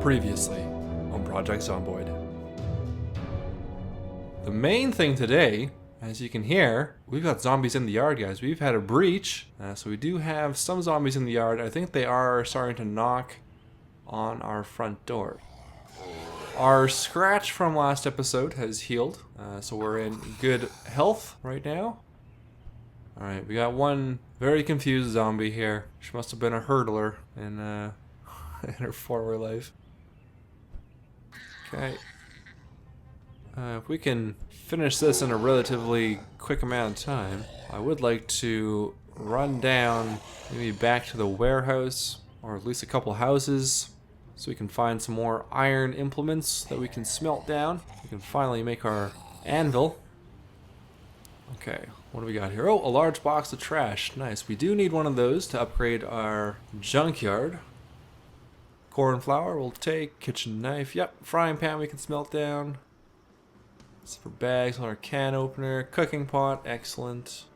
Previously on Project Zomboid. The main thing today, as you can hear, we've got zombies in the yard, guys. We've had a breach, so we do have some zombies in the yard. I think they are starting to knock on our front door. Our scratch from last episode has healed, so we're in good health right now. Alright, we got one very confused zombie here. She must have been a hurdler in her former life. Okay. If we can finish this in a relatively quick amount of time, I would like to run down maybe back to the warehouse, or at least a couple houses, so we can find some more iron implements that we can smelt down. We can finally make our anvil. Okay, what do we got here? Oh, a large box of trash. Nice. We do need one of those to upgrade our junkyard. Corn flour we'll take. Kitchen knife. Yep. Frying pan we can smelt down. This for bags on our can opener. Cooking pot. Excellent.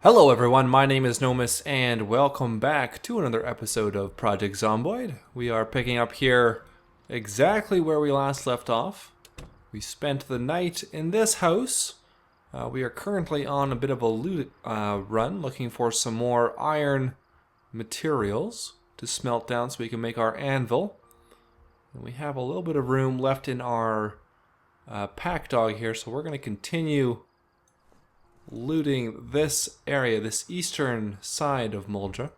Hello everyone, my name is Nomus and welcome back to another episode of Project Zomboid. We are picking up here exactly where we last left off. We spent the night in this house. We are currently on a bit of a loot run, looking for some more iron materials to smelt down so we can make our anvil. And we have a little bit of room left in our pack dog here, so we're going to continue looting this area, this eastern side of Muldraugh.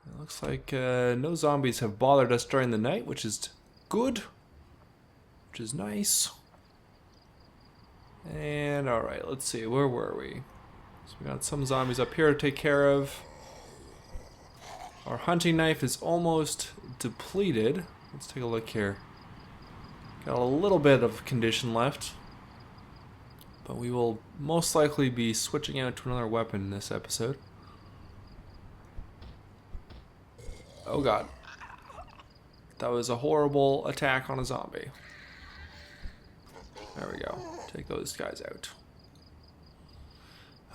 It looks like no zombies have bothered us during the night, which is good, which is nice. And alright, let's see, where were we? So we got some zombies up here to take care of. Our hunting knife is almost depleted. Let's take a look here. Got a little bit of condition left, but we will most likely be switching out to another weapon in this episode. Oh god. That was a horrible attack on a zombie. There we go. Take those guys out.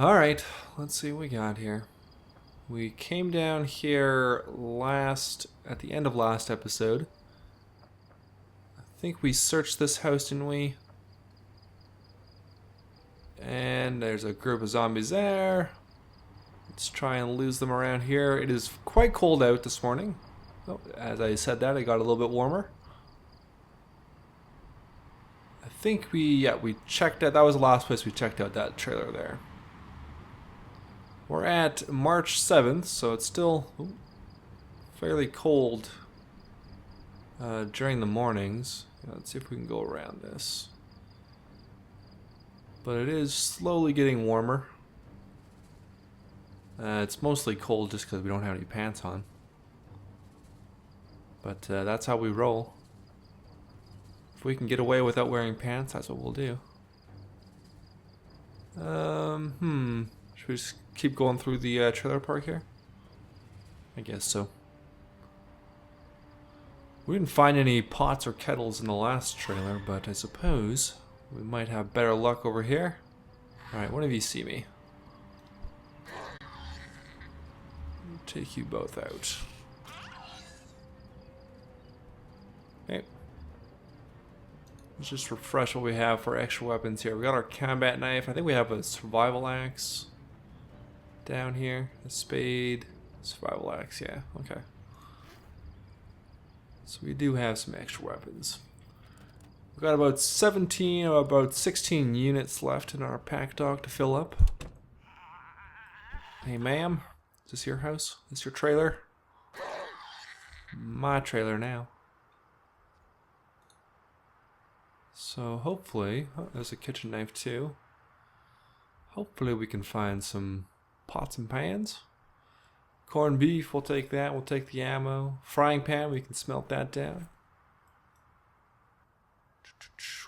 Alright, let's see what we got here. We came down here at the end of last episode. I think we searched this house, didn't we? And there's a group of zombies there. Let's try and lose them around here. It is quite cold out this morning. Oh, as I said that, it got a little bit warmer. I think we checked out, that was the last place we checked out, that trailer there. We're at March 7th, so it's still fairly cold during the mornings. Let's see if we can go around this. But it is slowly getting warmer. It's mostly cold just because we don't have any pants on. But that's how we roll. If we can get away without wearing pants, that's what we'll do. Should we just keep going through the trailer park here? I guess so. We didn't find any pots or kettles in the last trailer, but I suppose we might have better luck over here. Alright, one of you see me. I'll take you both out. Okay. Let's just refresh what we have for extra weapons here. We got our combat knife. I think we have a survival axe down here. A spade. Survival axe, yeah, okay. So we do have some extra weapons. We've got about 16 units left in our pack dog to fill up. Hey ma'am, is this your house? Is this your trailer? My trailer now. So hopefully, oh, there's a kitchen knife too. Hopefully we can find some pots and pans. Corned beef, we'll take that, we'll take the ammo. Frying pan, we can smelt that down.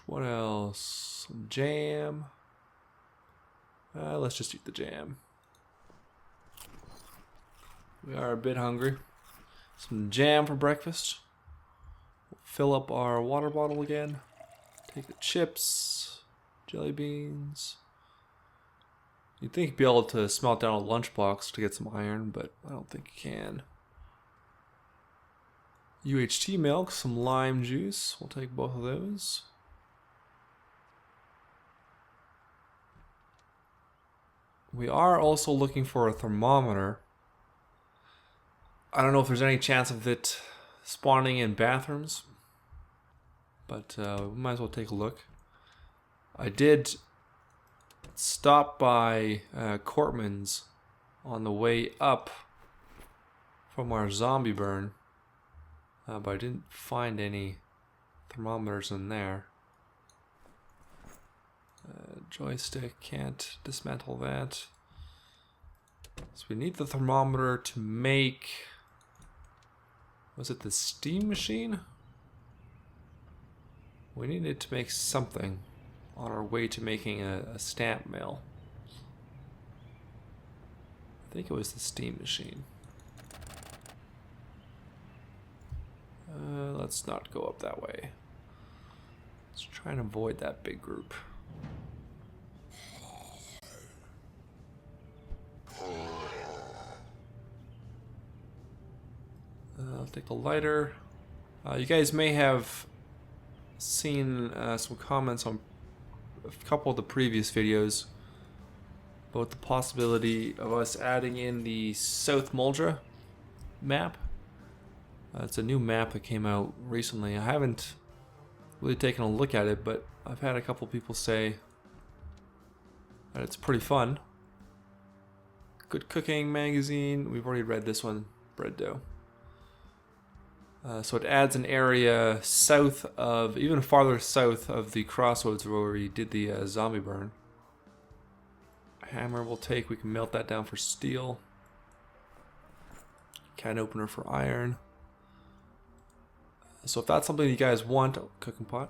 What else? Some jam. Let's just eat the jam. We are a bit hungry. Some jam for breakfast. We'll fill up our water bottle again. Take the chips, jelly beans. You'd think you'd be able to smelt down a lunchbox to get some iron, but I don't think you can. UHT milk, some lime juice. We'll take both of those. We are also looking for a thermometer. I don't know if there's any chance of it spawning in bathrooms, but we might as well take a look. I did stop by Cortman's on the way up from our zombie burn, but I didn't find any thermometers in there. Joystick, can't dismantle that. So we need the thermometer to make... Was it the steam machine? We needed to make something on our way to making a stamp mill. I think it was the steam machine. Let's not go up that way. Let's try and avoid that big group. I'll take the lighter. You guys may have seen some comments on a couple of the previous videos about the possibility of us adding in the South Muldraugh map. It's a new map that came out recently. I haven't really taken a look at it, but I've had a couple people say that it's pretty fun. Good cooking magazine. We've already read this one, Bread Dough. So it adds an area south of, even farther south of the crossroads where we did the zombie burn. Hammer we'll take, we can melt that down for steel. Can opener for iron. So if that's something you guys want, cooking pot,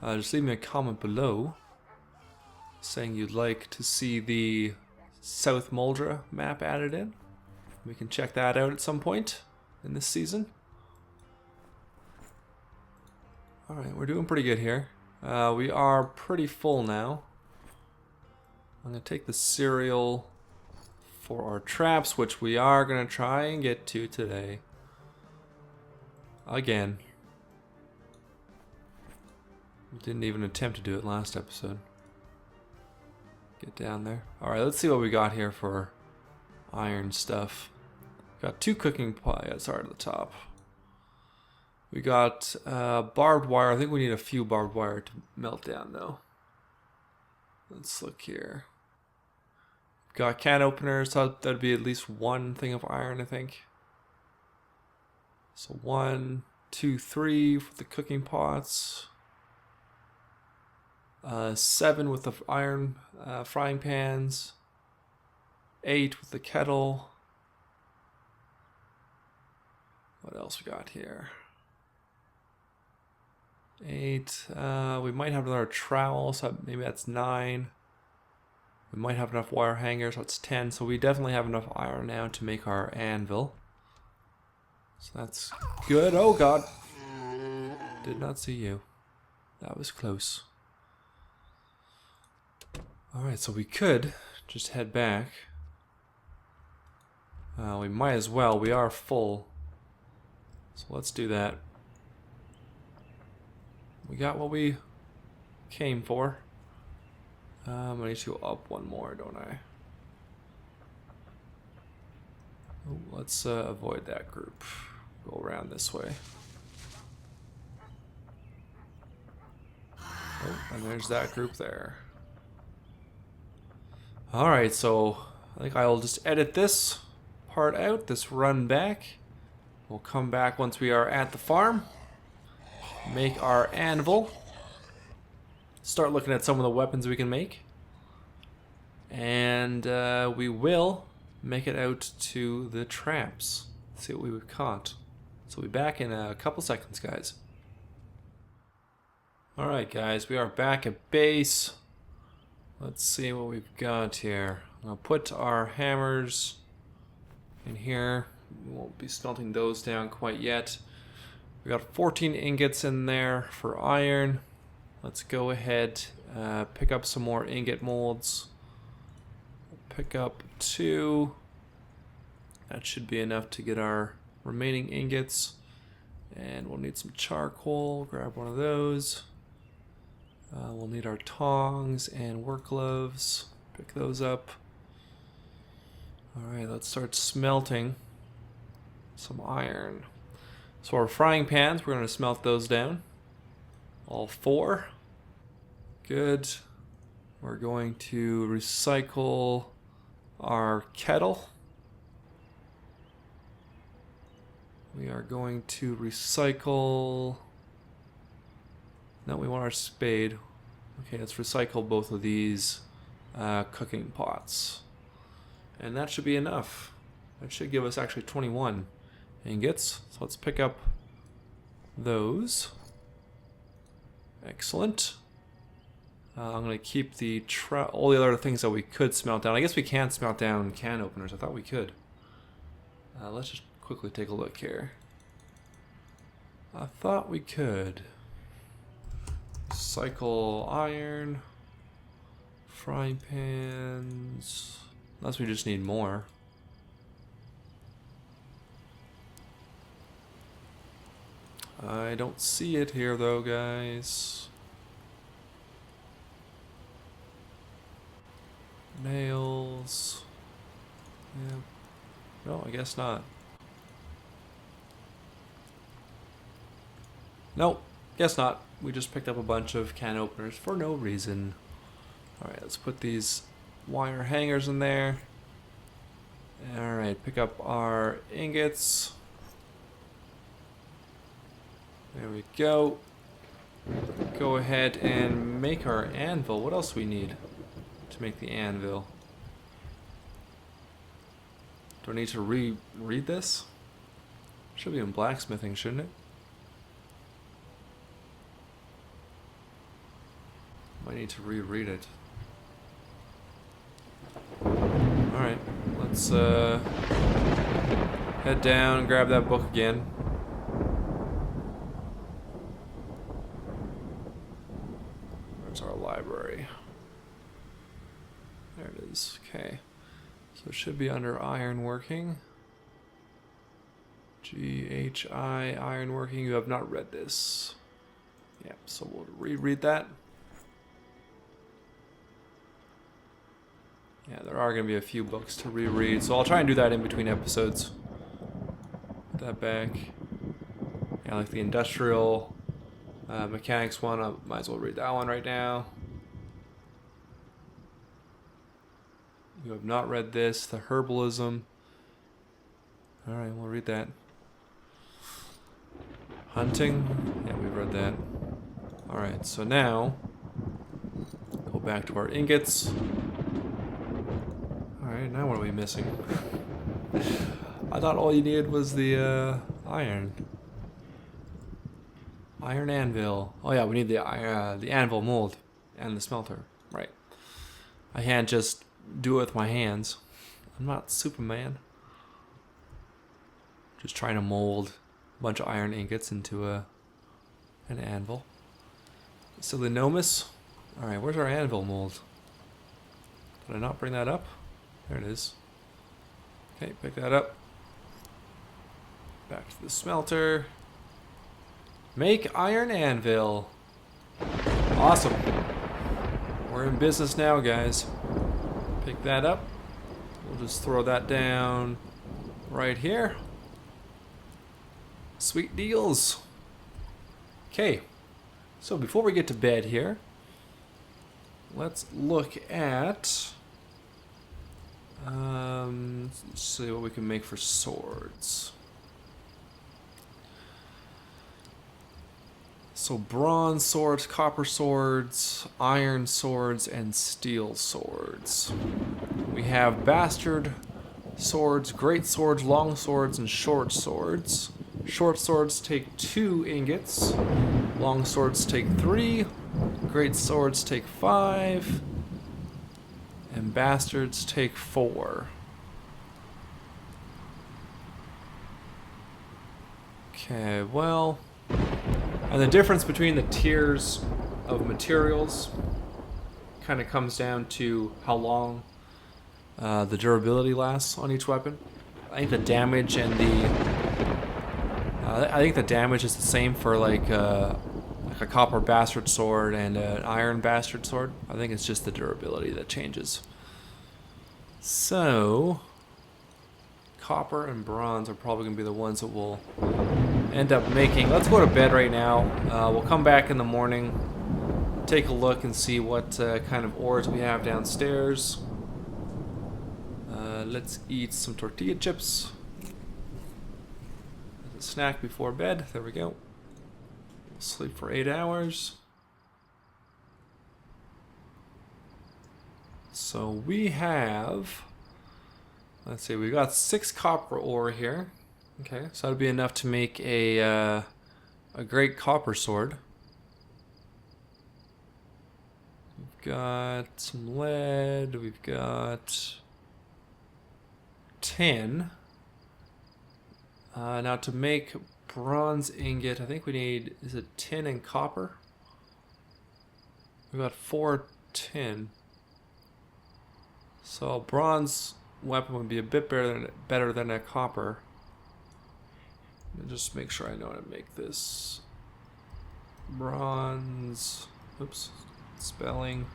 just leave me a comment below saying you'd like to see the South Muldraugh map added in. We can check that out at some point in this season. Alright, we're doing pretty good here. We are pretty full now. I'm going to take the cereal for our traps, which we are going to try and get to today. Again. We didn't even attempt to do it last episode. Get down there. Alright, let's see what we got here for iron stuff. Got 2 cooking pots at the top. We got barbed wire. I think we need a few barbed wire to melt down though. Let's look here. Got can openers, so that'd be at least 1 thing of iron, I think. So 1, 2, 3 for the cooking pots. 7 with the iron frying pans. 8 with the kettle. What else we got here? 8. We might have another trowel, so maybe that's 9. We might have enough wire hangers, so that's 10. So we definitely have enough iron now to make our anvil. So that's good. Oh god. Did not see you. That was close. Alright, so we could just head back. We might as well. We are full. So let's do that. We got what we came for. I need to go up 1 more, don't I? Oh, let's avoid that group. Go around this way. Oh, and there's that group there. Alright, so I think I'll just edit this part out, this run back. We'll come back once we are at the farm. Make our anvil. Start looking at some of the weapons we can make. And we will make it out to the traps. See what we've caught. So we'll be back in a couple seconds, guys. Alright guys, we are back at base. Let's see what we've got here. I'll put our hammers in here. We won't be smelting those down quite yet. We got 14 ingots in there for iron. Let's go ahead, pick up some more ingot molds. pick up 2. That should be enough to get our remaining ingots. And we'll need some charcoal. Grab one of those. We'll need our tongs and work gloves. Pick those up. Alright, let's start smelting some iron. So our frying pans, we're going to smelt those down. All 4. Good. We're going to recycle our kettle. We are going to recycle... No, we want our spade. Okay, let's recycle both of these cooking pots. And that should be enough. That should give us actually 21 ingots. So let's pick up those. Excellent. I'm going to keep the all the other things that we could smelt down. I guess we can't smelt down can openers. I thought we could. Let's just quickly take a look here. I thought we could. Cycle iron. Frying pans. Unless we just need more. I don't see it here though, guys. Nails. Yeah. No, I guess not. Nope, guess not. We just picked up a bunch of can openers for no reason. Alright, let's put these wire hangers in there. Alright, pick up our ingots. There we go. Go ahead and make our anvil. What else do we need to make the anvil? Do I need to reread this? Should be in blacksmithing, shouldn't it? Might need to reread it. Alright, let's head down and grab that book again. Where's our library? There it is. Okay. So it should be under ironworking. GHI, ironworking. You have not read this. Yeah, so we'll reread that. Yeah, there are going to be a few books to reread, so I'll try and do that in between episodes. Put that back. Yeah, like the industrial mechanics one, I might as well read that one right now. You have not read this, the herbalism. Alright, we'll read that. Hunting, yeah, we've read that. Alright, so now, go back to our ingots. Alright, now what are we missing? I thought all you needed was the iron. Iron anvil. Oh yeah, we need the anvil mold and the smelter. Right. I can't just do it with my hands. I'm not Superman. Just trying to mold a bunch of iron ingots into an anvil. So the Nomus. Alright, where's our anvil mold? Did I not bring that up? There it is. Okay, pick that up. Back to the smelter. Make iron anvil. Awesome. We're in business now, guys. Pick that up. We'll just throw that down right here. Sweet deals. Okay. So before we get to bed here, let's look at... let's see what we can make for swords. So bronze swords, copper swords, iron swords, and steel swords. We have bastard swords, great swords, long swords, and short swords. Short swords take 2 ingots. Long swords take 3. Great swords take 5. And bastards take 4. Okay, well... And the difference between the tiers of materials kind of comes down to how long the durability lasts on each weapon. I think the damage and the I think the damage is the same for like a copper bastard sword and an iron bastard sword. I think it's just the durability that changes. So copper and bronze are probably going to be the ones that we'll end up making. Let's go to bed right now. We'll come back in the morning, take a look and see what kind of ores we have downstairs. Let's eat some tortilla chips. As a snack before bed. There we go. We'll sleep for 8 hours. So we have, let's see, we got 6 copper ore here. Okay, so that'd be enough to make a great copper sword. We've got some lead. We've got 10. Now to make bronze ingot, I think we need, is it tin and copper? We've got 4 tin. So a bronze weapon would be a bit better than a copper. Let me just make sure I know how to make this. Bronze, oops, spelling.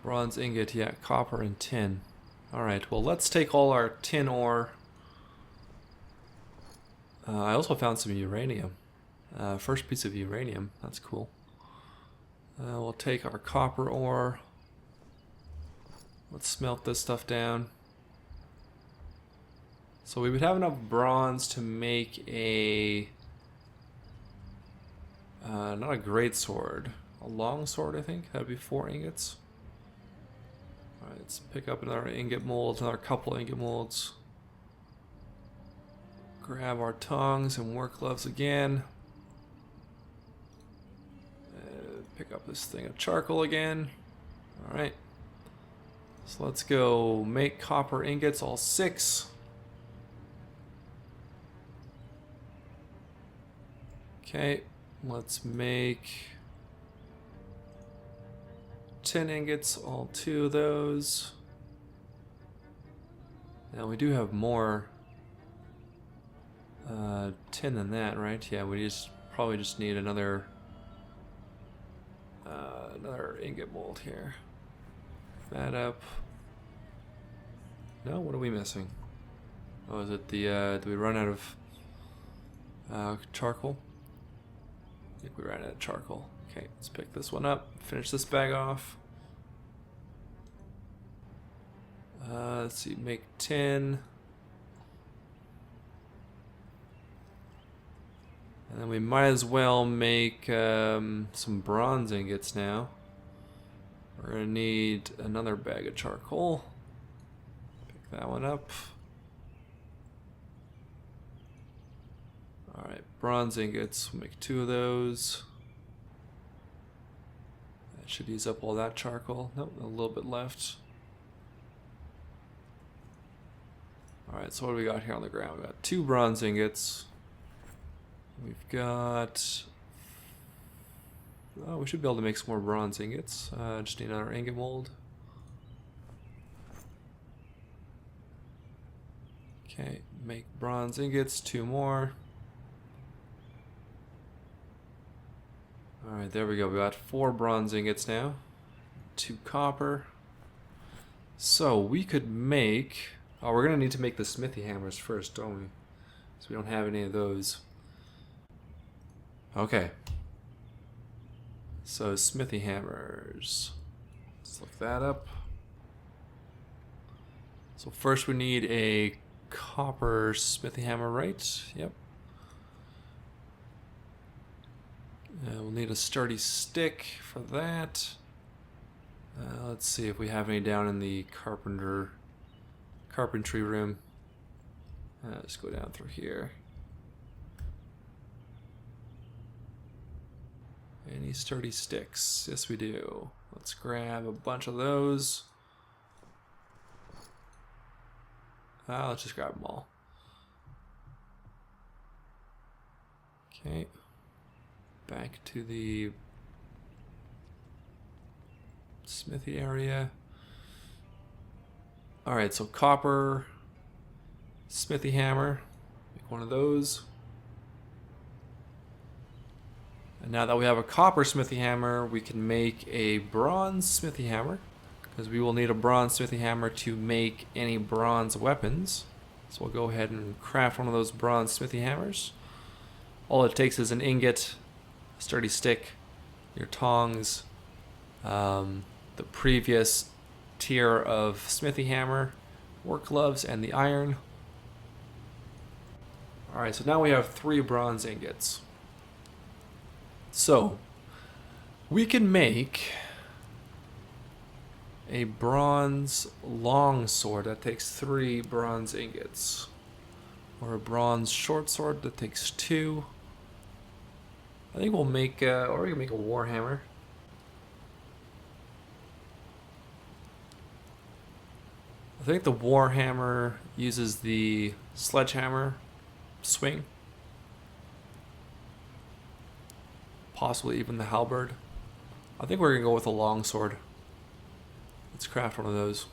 Bronze ingot, yeah, copper and tin. Alright, well let's take all our tin ore. I also found some uranium. First piece of uranium, that's cool. We'll take our copper ore. Let's smelt this stuff down. So we would have enough bronze to make a... not a great sword. A long sword, I think. That'd be 4 ingots. Alright, let's pick up another ingot mold, another couple ingot molds. Grab our tongs and work gloves again. Pick up this thing of charcoal again. Alright. So let's go make copper ingots, all 6. Okay, let's make tin ingots, all 2 of those. Now we do have more tin than that, right? Yeah, we probably just need another ingot mold here. That up. No, what are we missing? Oh, is it the, do we run out of charcoal? I think we ran out of charcoal. Okay, let's pick this one up, finish this bag off. Let's see, make 10. And then we might as well make some bronze ingots now. We're gonna need another bag of charcoal. Pick that one up. Alright, bronze ingots, we'll make 2 of those. That should use up all that charcoal. Nope, a little bit left. Alright, so what do we got here on the ground? We got 2 bronze ingots. We've got... oh, we should be able to make some more bronze ingots. Just need another ingot mold. Okay, make bronze ingots, 2 more. Alright, there we go. We got 4 bronze ingots now. 2 copper. So we could make... oh, we're going to need to make the smithy hammers first, don't we? So we don't have any of those. Okay. So smithy hammers. Let's look that up. So first we need a copper smithy hammer, right? Yep. We'll need a sturdy stick for that. Let's see if we have any down in the carpentry room. Let's go down through here. Any sturdy sticks? Yes, we do. Let's grab a bunch of those. Let's just grab them all. Okay. Back to the smithy area. Alright, so copper, smithy hammer, make one of those. And now that we have a copper smithy hammer, we can make a bronze smithy hammer, because we will need a bronze smithy hammer to make any bronze weapons. So we'll go ahead and craft one of those bronze smithy hammers. All it takes is an ingot, a sturdy stick, your tongs, the previous tier of smithy hammer, work gloves, and the iron. Alright, so now we have 3 bronze ingots. So, we can make a bronze longsword that takes 3 bronze ingots. Or a bronze short sword that takes 2. I think we'll make, or we can make a warhammer. I think the warhammer uses the sledgehammer swing. Possibly even the halberd. I think we're going to go with a longsword. Let's craft one of those.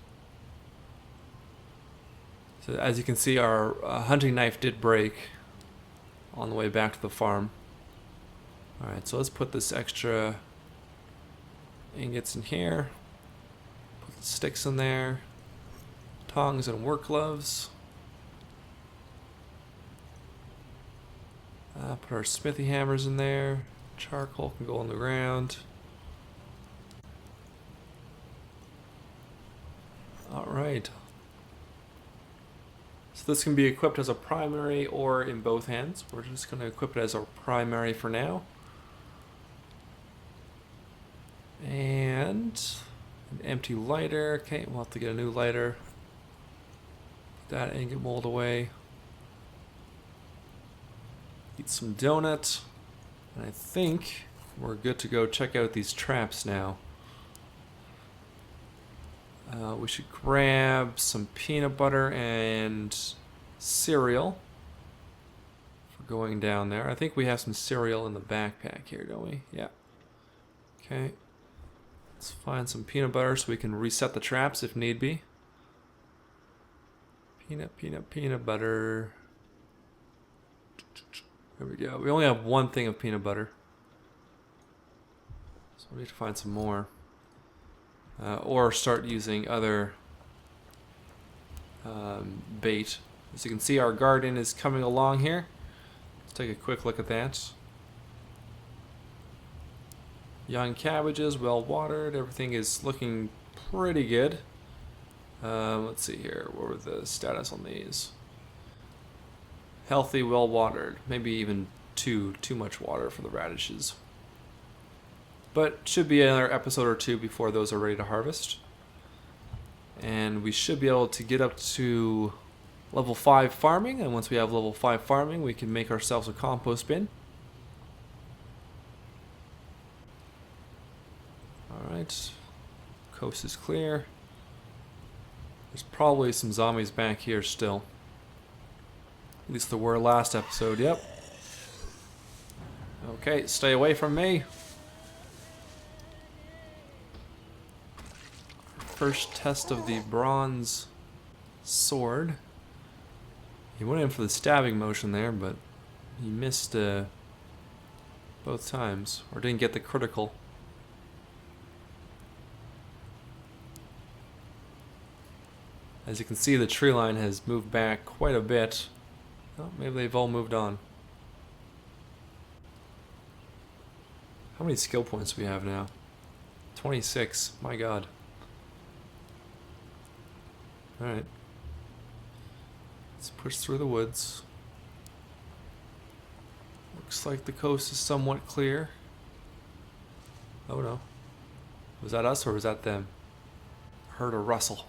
So as you can see, our hunting knife did break on the way back to the farm. Alright, so let's put this extra ingots in here. Put the sticks in there. Tongs and work gloves. Put our smithy hammers in there. Charcoal can go on the ground. Alright. So this can be equipped as a primary or in both hands. We're just going to equip it as our primary for now. And an empty lighter. Okay, we'll have to get a new lighter. Put that ingot mold away. Eat some donut. And I think we're good to go check out these traps now. We should grab some peanut butter and cereal for going down there. I think we have some cereal in the backpack here, don't we? Yeah. Okay. Let's find some peanut butter so we can reset the traps if need be. Peanut butter. There we go. We only have one thing of peanut butter. So we need to find some more. Or start using other bait. As you can see, our garden is coming along here. Let's take a quick look at that. Young cabbages, well watered. Everything is looking pretty good. Let's see here. What were the status on these? Healthy, well watered. Maybe even too much water for the radishes. But should be another episode or 2 before those are ready to harvest. And we should be able to get up to level 5 farming. And once we have level 5 farming, we can make ourselves a compost bin. Alright. Coast is clear. There's probably some zombies back here still. At least there were last episode, yep. Okay, stay away from me. First test of the bronze sword. He went in for the stabbing motion there, but he missed both times, or didn't get the critical. As you can see, the tree line has moved back quite a bit. Oh, maybe they've all moved on. How many skill points do we have now? 26. My god. Alright. Let's push through the woods. Looks like the coast is somewhat clear. Oh no. Was that us or was that them? Heard a rustle.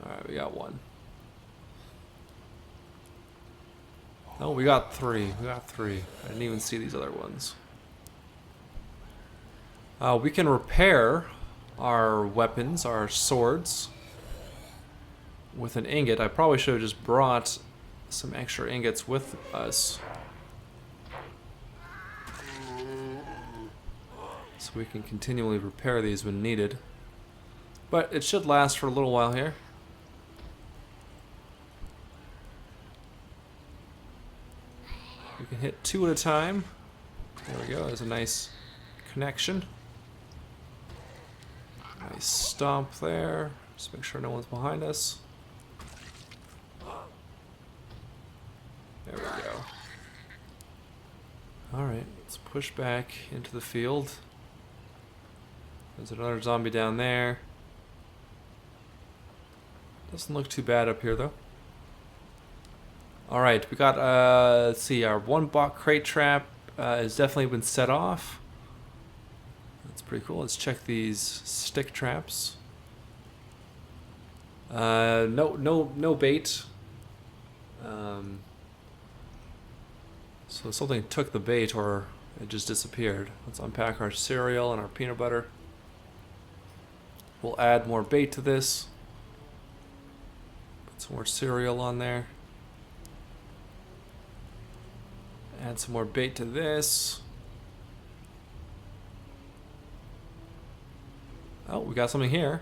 Alright, we got one. Oh, we got 3. We got 3. I didn't even see these other ones. We can repair our weapons, our swords, with an ingot. I probably should have just brought some extra ingots with us, so we can continually repair these when needed. But it should last for a little while here. We can hit 2 at a time. There we go, there's a nice connection. Nice stomp there. Just make sure no one's behind us. There we go. Alright, let's push back into the field. There's another zombie down there. Doesn't look too bad up here though. Alright, we got, let's see, our 1 block crate trap has definitely been set off. That's pretty cool. Let's check these stick traps. No bait. So something took the bait or it just disappeared. Let's unpack our cereal and our peanut butter. We'll add more bait to this. Put some more cereal on there. Add some more bait to this. Oh, we got something here.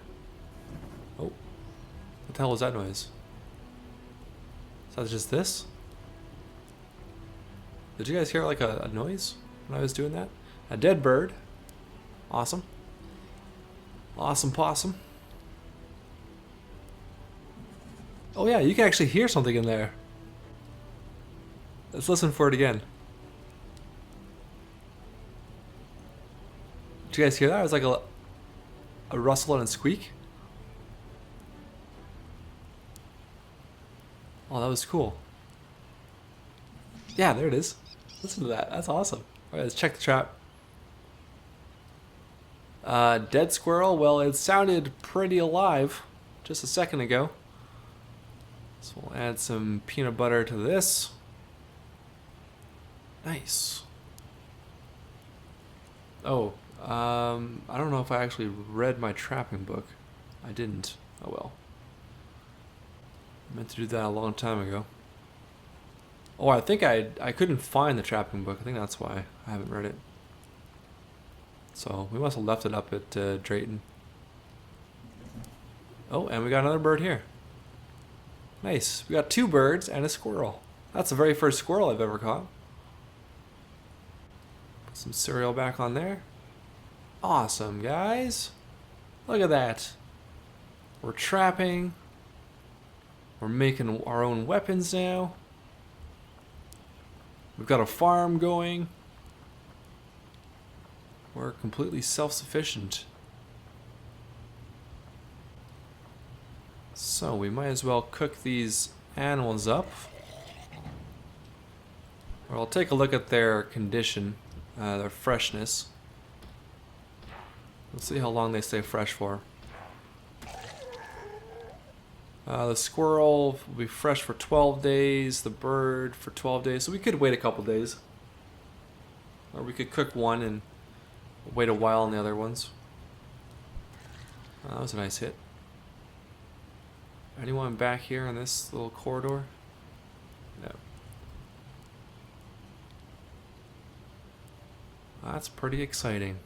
Oh, what the hell was that noise? Is that just this? Did you guys hear like a noise when I was doing that? A dead bird. Awesome. Awesome possum. Oh yeah, you can actually hear something in there. Let's listen for it again. Did you guys hear that? It was like a rustle and a squeak. Oh, that was cool. Yeah, there it is. Listen to that. That's awesome. Alright, let's check the trap. Dead squirrel. Well, it sounded pretty alive just a second ago. So we'll add some peanut butter to this. Nice. Oh, I don't know if I actually read my trapping book. I didn't. Oh well. I meant to do that a long time ago. Oh, I think I couldn't find the trapping book. I think that's why I haven't read it. So we must have left it up at Drayton. Oh, and we got another bird here. Nice. We got 2 birds and a squirrel. That's the very first squirrel I've ever caught. Put some cereal back on there. Awesome, guys. Look at that. We're trapping. We're making our own weapons now. We've got a farm going. We're completely self-sufficient. So we might as well cook these animals up. Or I'll take a look at their condition, their freshness. Let's see how long they stay fresh for. The squirrel will be fresh for 12 days, the bird for 12 days, so we could wait a couple days. Or we could cook one and wait a while on the other ones. That was a nice hit. Anyone back here in this little corridor? No. That's pretty exciting.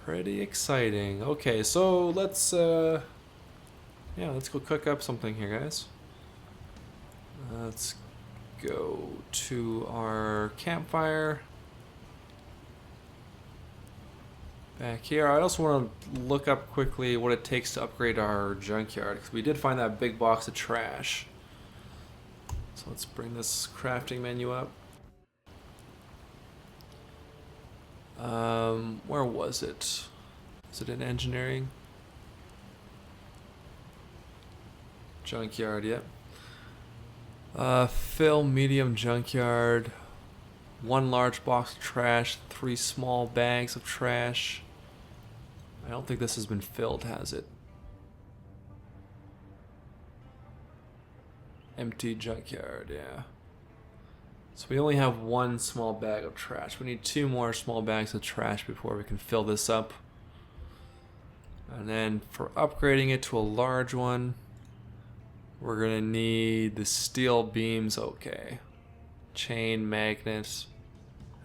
Pretty exciting. Okay, so let's let's go cook up something here, guys. Let's go to our campfire. Back here, I also want to look up quickly what it takes to upgrade our junkyard, because we did find that big box of trash. So let's bring this crafting menu up. Where was it? Is it in engineering? Junkyard, yep. Fill medium junkyard. 1 large box of trash, 3 small bags of trash. I don't think this has been filled, has it? Empty junkyard, yeah. So we only have 1 small bag of trash. We need 2 more small bags of trash before we can fill this up. And then for upgrading it to a large one, we're gonna need the steel beams, okay. Chain, magnets.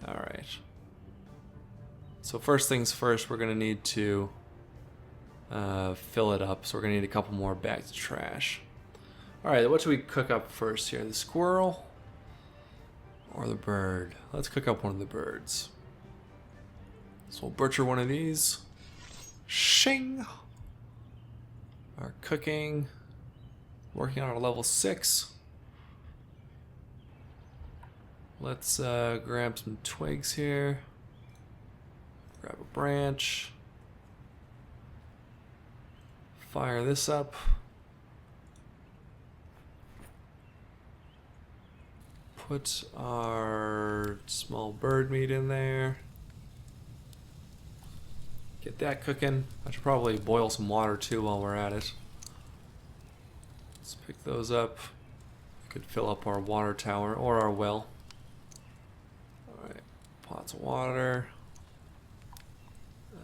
Alright. So first things first, we're going to need to fill it up. So we're going to need a couple more bags of trash. Alright, what should we cook up first here? The squirrel or the bird? Let's cook up one of the birds. So we'll butcher one of these. Shing! Our cooking. Working on our level 6. Let's grab some twigs here. Grab a branch. Fire this up. Put our small bird meat in there. Get that cooking. I should probably boil some water too while we're at it. Let's pick those up. We could fill up our water tower or our well. Alright, pots of water.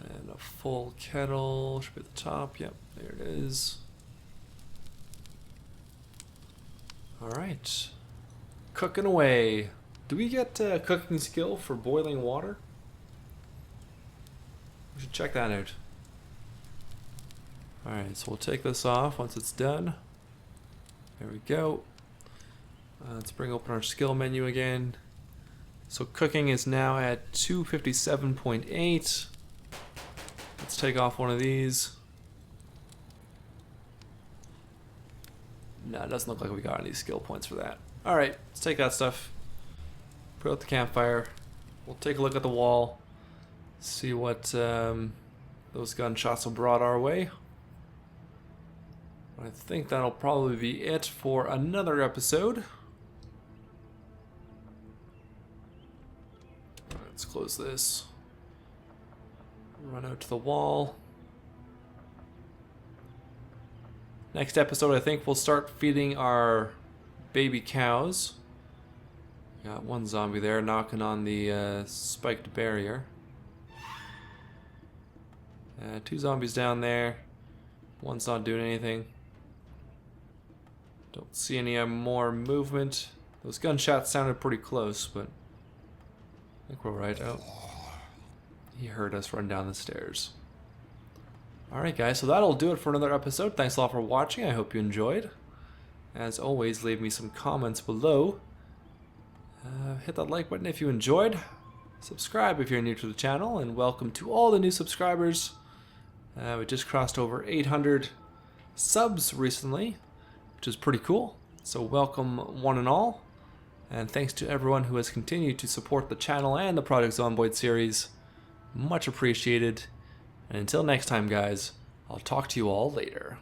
And a full kettle. Should be at the top. Yep, there it is. Alright. Cooking away. Do we get cooking skill for boiling water? We should check that out. Alright, so we'll take this off once it's done. There we go. Let's bring open our skill menu again. So cooking is now at 257.8. Let's take off one of these. No, it doesn't look like we got any skill points for that. Alright, let's take that stuff. Put out the campfire. We'll take a look at the wall. See what those gunshots have brought our way. I think that'll probably be it for another episode. Let's close this. Run out to the wall. Next episode, I think we'll start feeding our baby cows. Got one zombie there knocking on the spiked barrier. Two zombies down there. One's not doing anything. Don't see any more movement. Those gunshots sounded pretty close, but I think we're right. Oh, he heard us run down the stairs. Alright guys, so that'll do it for another episode. Thanks a lot for watching. I hope you enjoyed. As always, leave me some comments below. Hit that like button if you enjoyed. Subscribe if you're new to the channel, and welcome to all the new subscribers. We just crossed over 800 subs recently, which is pretty cool. So welcome one and all. And thanks to everyone who has continued to support the channel and the Project Zomboid series. Much appreciated. And until next time, guys, I'll talk to you all later.